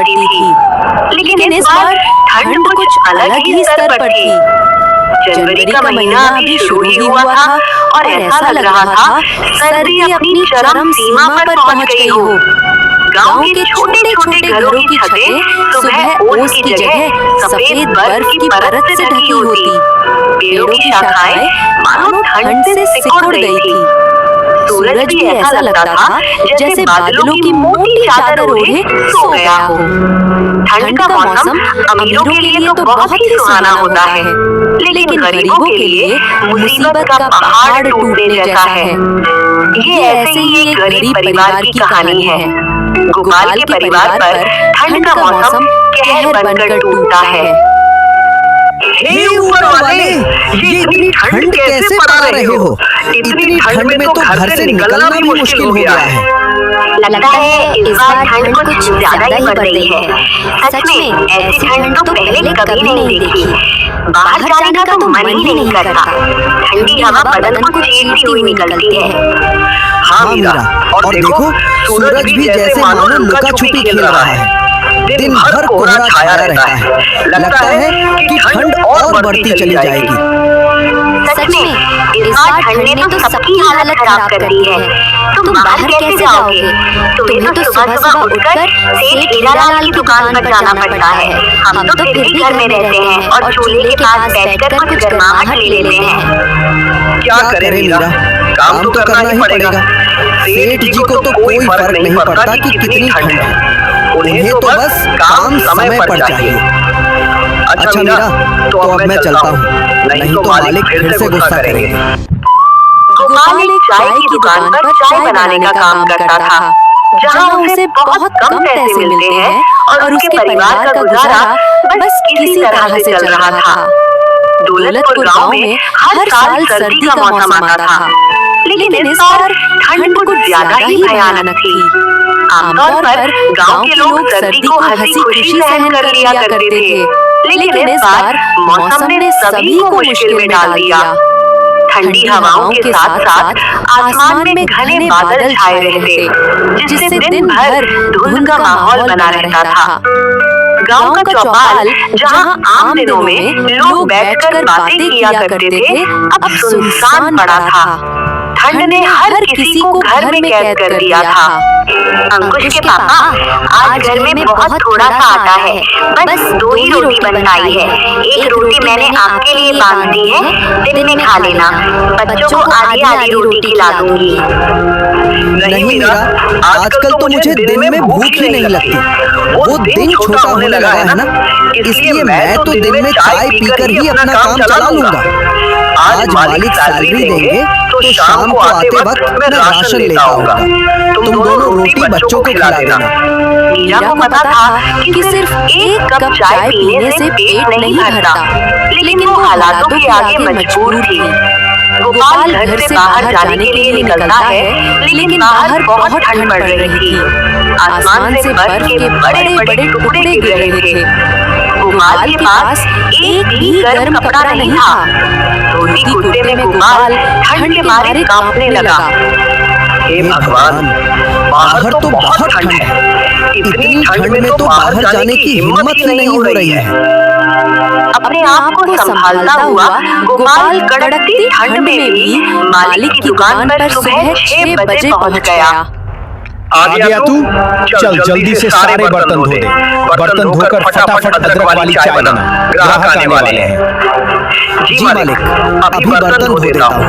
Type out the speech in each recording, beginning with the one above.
पड़ती थी, लेकिन इस बार ठंड कुछ अलग ही स्तर पर थी। जनवरी का महीना अभी शुरू ही हुआ था और ऐसा लग रहा था सर्दी अपनी चरम सीमा पर पहुंच गई हो। गांव के छोटे छोटे घरों की छतें सुबह ओस की जगह सफेद बर्फ की परत से ढकी होती। पेड़ों की शाखाएं मानो ठंड से सिकुड़ गई थी। सूरज भी ऐसा लगता था जैसे बादलों की मोटी चादर ओढ़े सो गया हो। ठंड का मौसम अमीरों के लिए तो बहुत ही सुहाना होता है, लेकिन गरीबों के लिए मुसीबत का पहाड़ टूटने जैसा है। ये ऐसे ही एक गरीब परिवार की कहानी है। गोपाल के परिवार पर ठंड का मौसम कहर बनकर टूटा है। हे ऊपर वाले, ये इतनी ठंड कैसे पा रहे हो? इतनी ठंड में तो घर से निकलना भी मुश्किल हो गया है। लगता है इस बार ठंड कुछ ज्यादा ही बढ़ गई है। सच में ऐसी ठंड तो पहले कभी नहीं देखी। बाहर जाने का तो मन ही नहीं करता। ठंडी हवा बदन को चीरती हुई निकलती है। हाँ मीरा, और देखो सूरज भी जैसे मानो लुका छुपी खेल रहा है। दिन भर कोहरा छाया रहता है। लगता है कि ठंड और बढ़ती चली जाएगी। सच में इस बार ठंड ने तो सबकी हालत खराब कर दी है। तुम बाहर कैसे जाओगे? तुम्हें तो सुबह सुबह उठकर सेठ हीरालाल की दुकान पर जाना पड़ता है। हम तो फिर भी घर में रहते हैं और चूल्हे के पास बैठकर कुछ गर्माहट ले लेते हैं। क्या करें मीरा, काम तो करना ही पड़ेगा। सेठ जी को तो कोई फर्क नहीं पड़ता कि कितनी ठंड है। उन्हें तो बस काम समय पर चाहिए। अच्छा मीरा, तो अब मैं चलता हूँ, नहीं तो मालिक फिर से गुस्सा करेंगे। गोपाल एक चाय की दुकान पर चाय बनाने का काम करता था, जहाँ उसे बहुत कम पैसे मिलते हैं और उसके परिवार का गुजारा बस किसी तरह से चल रहा था। दौलतपुर गांव में हर साल सर्दी का मौसम आता था, लेकिन इस बार ठंड कुछ ज्यादा ही भयानक थी। आमतौर पर गांव के लोग सर्दी को हंसी खुशी सहन कर लिया करते थे, लेकिन इस बार मौसम ने सभी को मुश्किल में डाल दिया। ठंडी हवाओं के साथ साथ आसमान में घने बादल छाए रहते, जिससे दिन भर धुंध का माहौल बना रहता था। गांव का चौपाल, जहां आम दिनों में लोग बैठकर बातें किया करते थे, अब सुनसान पड़ा था। ठंड ने हर किसी को घर में कैद कर दिया था। अंकुश के पापा, आज घर में बहुत थोड़ा सा आटा है, बस 2 ही रोटी बन पाई है। एक रोटी मैंने आपके लिए बांध दी है, दिन में खा लेना। बच्चों को आधी आधी रोटी खिला दूंगी। नहीं मीरा, आजकल तो मुझे दिन में भूख ही नहीं लगती। वो दिन छोटा होने लगा है ना, इसलिए मैं तो दिन में चाय पीकर ही अपना काम चला लूंगा। आज मालिक सैलरी देंगे तो शाम को आते वक्त मैं राशन लेता आऊंगा। तुम दोनों रोटी बच्चों को खिला देना। मीरा को पता था कि सिर्फ एक कप चाय पीने से पेट नहीं भरता, लेकिन वो हालातों के आगे मजबूर थी। गोपाल घर से बाहर जाने के लिए निकलता है, लेकिन बाहर बहुत ठंड पड़ रही थी। आसमान से बर्फ के बड़े बड़े टुकड़े गिर रहे थे। गोपाल के पास एक भी गर्म कपड़ा नहीं था। धोती कुर्ते में गोपाल ठंड के मारे कांपने लगा। हे भगवान, बाहर तो बहुत ठंड है। इतनी ठंड में तो बाहर जाने की हिम्मत ही नहीं हो रही है। अपने आप को संभालता हुआ गोपाल कड़कती ठंड में भी मालिक की दुकान पर सुबह 6 बजे पहुंच गया। आ गया तू? चल जल्दी से सारे बर्तन धो दे। बर्तन धोकर फटाफट अदरक वाली चाय बना, ग्राहक आने वाले हैं। जी मालिक, अभी बर्तन धो देता हूँ।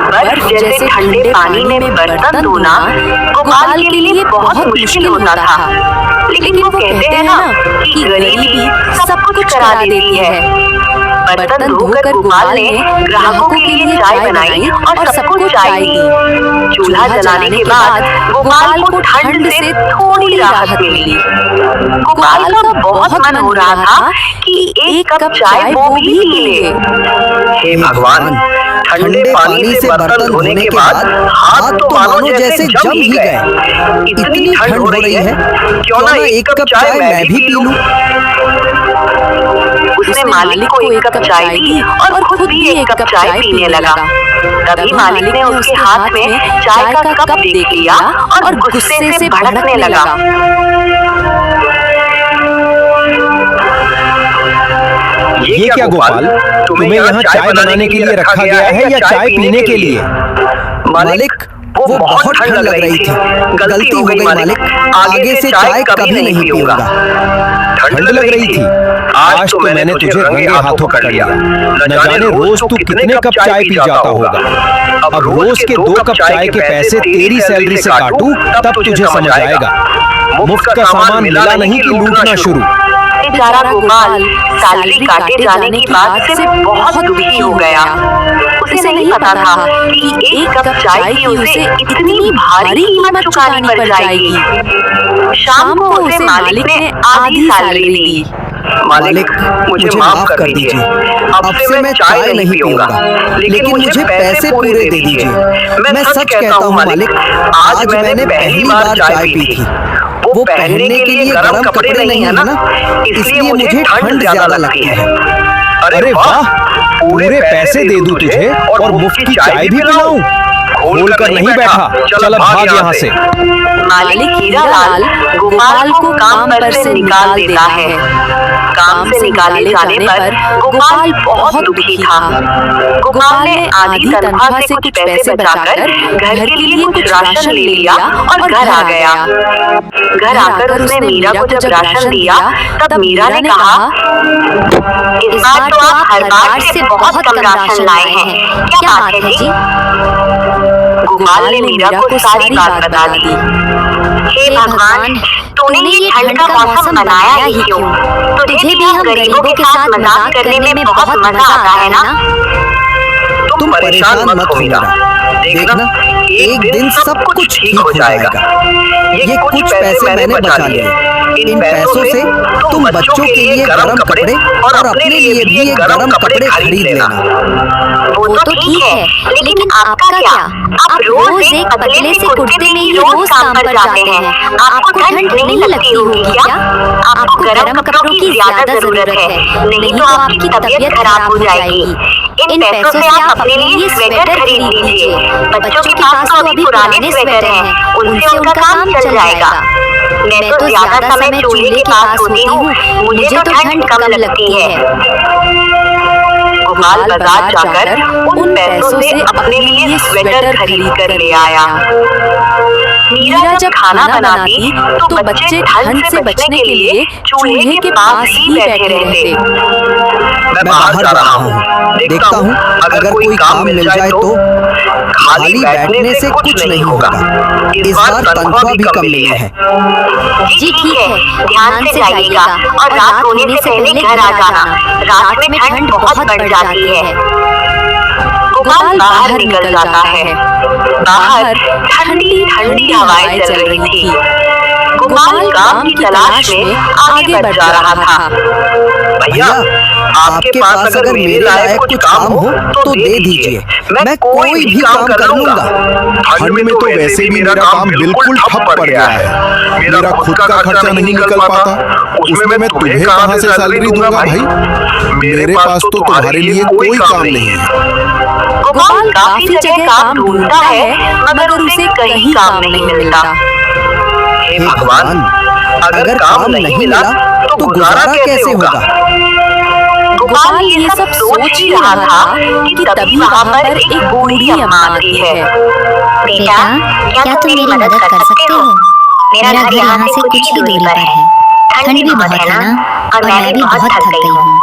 बर्फ जैसे ठंडे पानी में बर्तन धोना गोपाल के लिए बहुत मुश्किल होता था, लेकिन वो कहते हैं ना कि गरीबी सब कुछ करा देती है। बर्तन धोकर गोपाल ने ग्राहकों के लिए चाय बनाई और सबको चाय दी। चूल्हा जलाने के बाद गोपाल को ठंड से थोड़ी राहत मिली। गोपाल का बहुत मन हो रहा था कि एक कप चाय वो भी पी ले। हे भगवान, ठंडे पानी से बर्तन धोने के बाद हाथ तो मानो जैसे जम ही गए। इतनी ठंड हो रही है, क्यों ना एक कप चाय मैं भी पी लूं। उसने मालिक को एक कप चाय दी और खुद भी एक कप चाय पीने लगा। तभी मालिक ने उसके हाथ में चाय का कप देख लिया और गुस्से से भड़कने लगा। ये क्या गोपाल, तुम्हें यहाँ चाय बनाने के लिए रखा गया है या चाय पीने के लिए? मालिक, वो बहुत ठंड लग रही थी, गलती हो गई मालिक। आगे से चाय कभी नहीं पीऊंगा। ठंड लग रही थी? आज तो मैंने तुझे रंगे हाथों पकड़ लिया। न जाने रोज तू कितने कप चाय पी जाता होगा। अब रोज के 2 कप चाय के पैसे तेरी सैलरी से काटूं तब तुझे समझ आएगा। मुफ्त का सामान मिला नहीं कि लूटना शुरू। बेचारा गोपाल सैलरी काटे जाने की बात से बहुत दुखी हो गया। उसे नहीं पता था कि 1 कप चाय की उसे इतनी भारी कीमत चुकानी पड़ जाएगी। शाम को उसे मालिक ने आधी सैलरी दी। मालिक, मुझे माफ कर दीजिए। अब से मैं चाय नहीं पीऊंगा, लेकिन मुझे पैसे पूरे दे दीजिए। मैं सच कहता हूँ मालिक, आज मैंने पहली बार चाय पी थी। वो पहनने के लिए गर्म कपड़े नहीं है ना, इसलिए मुझे ठंड ज्यादा लगती है। अरे वाह, पूरे पैसे दे दूं तुझे और मुफ्त की चाय भी पिलाऊं? खोल कर नहीं बैठा, चल अब भाग यहाँ से। मालिक हीरालाल गोपाल को काम पर से निकाल देता है। काम से निकाले जाने पर गोपाल बहुत दुखी था। गोपाल ने आधी तनख्वाह से कुछ पैसे बचाकर घर के लिए कुछ राशन ले लिया और घर आ गया। घर आकर उसने मीरा को जब राशन दिया तब मीरा ने कहा, इस बार तो आप हर बार से बहुत कम राशन लाए हैं, क्या बात है जी? गोपाल ने मीरा को सारी बात बता दी। हे भगवान, तूने ये ठंड का मौसम बनाया ही क्यों? तुझे भी हम गरीबों के साथ मजाक करने में बहुत मजा आता है ना? तुम परेशान मत हो मीरा, देखना एक दिन सब कुछ ठीक हो जाएगा। ये कुछ पैसे मैंने बचा लिए। इन पैसों से तुम बच्चों के लिए गर्म कपड़े और अपने लिए भी एक गर्म कपड़े खरीद लेना। वो तो ठीक है, लेकिन आपका क्या? आप रोज एक पतले से कुर्ते में ही रोज काम पर जाते हैं। आपको ठंड नहीं लगती होगी क्या? आपको गर्म कपड़ों की ज्यादा जरूरत है, नहीं तो आपकी तबीयत खराब हो जाएगी। इन पैसों से आप अपने लिए स्वेटर खरीद लीजिए। बच्चों के पास तो अभी पुराने स्वेटर हैं, उनसे उनका काम चल जाएगा। मैं तो ज्यादा समय चूल्हे के पास होती हूँ, मुझे तो ठंड कम लगती है। गोपाल बाजार जाकर उन पैसों से अपने लिए स्वेटर खरीद कर ले आया। मीरा जब खाना बनाती तो बच्चे ठंड से बचने के लिए चूल्हे के पास ही बैठे रहते। मैं बाहर जा रहा हूँ, देखता हूँ अगर कोई काम मिल जाए तो। खाली बैठने से कुछ नहीं होगा। इस बार तनख्वाह भी कम मिली है। जी ठीक है, ध्यान से जाइएगा और रात होने से पहले घर आ जाना। रात में ठंड बहुत बढ़ जाती है। गोपाल बाहर निकल जाता है। बाहर ठंडी ठंडी हवाएं चल रही थी। गोपाल काम की तलाश में आगे बढ़ जा रहा था। भैया, आपके पास अगर मेरे लायक कुछ काम हो तो दे दीजिए, मैं कोई भी काम कर लूंगा। ठंड में तो वैसे भी मेरा काम बिल्कुल ठप पड़ गया है। मेरा खुद का खर्चा नहीं निकल पाता, उसमें मैं तुम्हें कहां से सैलरी दूंगा भाई? मेरे पास तो तुम्हारे लिए कोई काम नहीं है। गोपाल काफी जगह काम ढूंढता है मगर उसे कहीं काम नहीं मिलता। हे भगवान, अगर काम नहीं मिला तो गुजारा कैसे होगा? गोपाल ये सब सोच ही रहा था कि तभी वहाँ पर एक बूढ़ी अम्मा आती है। बेटा, क्या तुम मेरी मदद कर सकते हो? मेरा घर यहाँ से कुछ ही दूरी पर है। ठंड भी बहुत है ना, और मैं भी बहुत थक गई हूँ।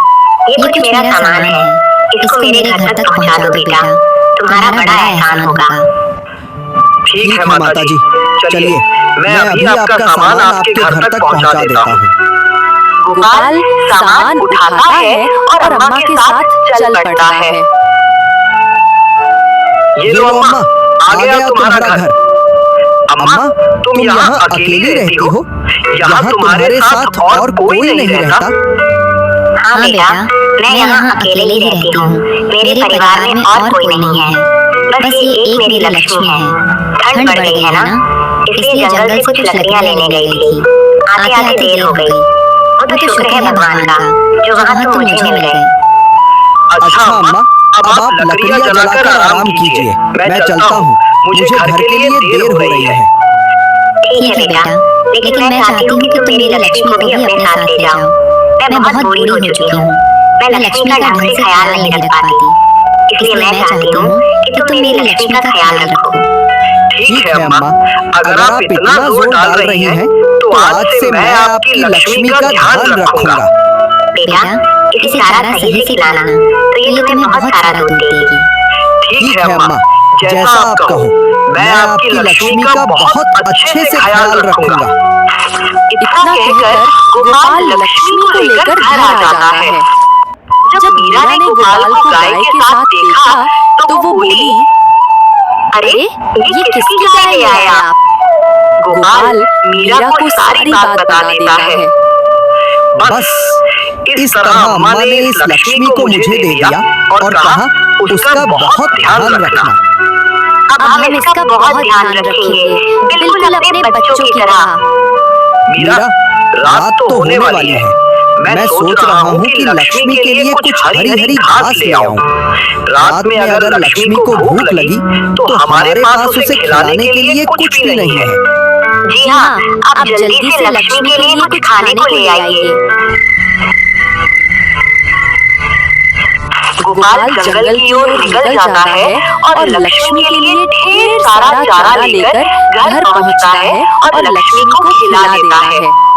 ये कुछ मेरा सामान है, इसको मेरे घर तक पहुँचा दो बेटा, तुम्हारा बड़ा एहसान होगा। ठीक है माता जी, चलिए मैं अभी आपका सामान आपके घर तक पहुँचा देता हूँ। गोपाल सामान उठाता है और अम्मा के साथ चल पड़ता है। ये लो अम्मा, आ गया तुम्हारा घर। अम्मा, तुम यहाँ अकेली रहती हो? यहाँ तुम्हारे साथ और कोई नहीं रहता? हाँ बेटा, मैं यहाँ अकेले ही रहती हूँ। मेरे परिवार में और कोई नहीं है। बस ये एक मेरी लक्ष्मी है। ठंड बढ़ गई है ना, इसलिए जंगल से कुछ लकड़ियाँ लेने गई थी। आते आते देर हो गई। वो तो शुक्र है भगवान का जो वहाँ तुम मुझे मिल गए। अच्छा अम्मा, अब आप लकड़ियाँ जलाकर आराम कीजिए, मैं चलता हूँ। मुझे घर के लिए देर हो रही है। ठीक है बेटा, लेकिन मैं चाहती हूँ कि तुम मेरी लक्ष्मी को भी अपने साथ ले जाओ। मैं बहुत बूढ़ी हो चुकी हूँ, मैं लक्ष्मी का ढंग से ख्याल नहीं रख पाती, इसलिए मैं चाहती हूँ कि तुम मेरी लक्ष्मी का ख्याल रखो। ठीक है अम्मा, अगर आप इतना जोर डाल रही हैं तो आज से मैं आपकी लक्ष्मी का ध्यान रखूंगा। बेटा, इसे चारा सही से खिलाना, तो ये तुम्हें बहुत सारा दूध देगी। ठीक है अम्मा, जैसा आप कहो, मैं आपकी लक्ष्मी का बहुत अच्छे से ख्याल रखूंगा। इतना कहकर गोपाल लक्ष्मी को लेकर घर आ जाता है। जब मीरा ने गोपाल को गाय के साथ देखा तो वो बोली, अरे ये किसकी गाय ले आए आप? गोपाल मीरा को सारी बात बता देता है। बस इस तरह अम्मा ने इस लक्ष्मी को मुझे दे दिया और कहा उसका बहुत ध्यान रखना। अब हम इसका बहुत ध्यान रखेंगे, बिल्कुल अपने बच्चों की तरह। मीरा, रात तो होने वाली है, मैं सोच रहा हूँ कि लक्ष्मी के लिए कुछ हरी हरी घास ले आऊं। रात में अगर लक्ष्मी को भूख लगी तो हमारे पास उसे खिलाने के लिए कुछ भी नहीं है। जी हाँ, आप जल्दी से लक्ष्मी के लिए कुछ खाने को ले आइए। गोपाल जंगल की ओर निकल जाता है और लक्ष्मी के लिए ढेर सारा चारा लेकर घर पहुंचता है और लक्ष्मी को खिला देता है।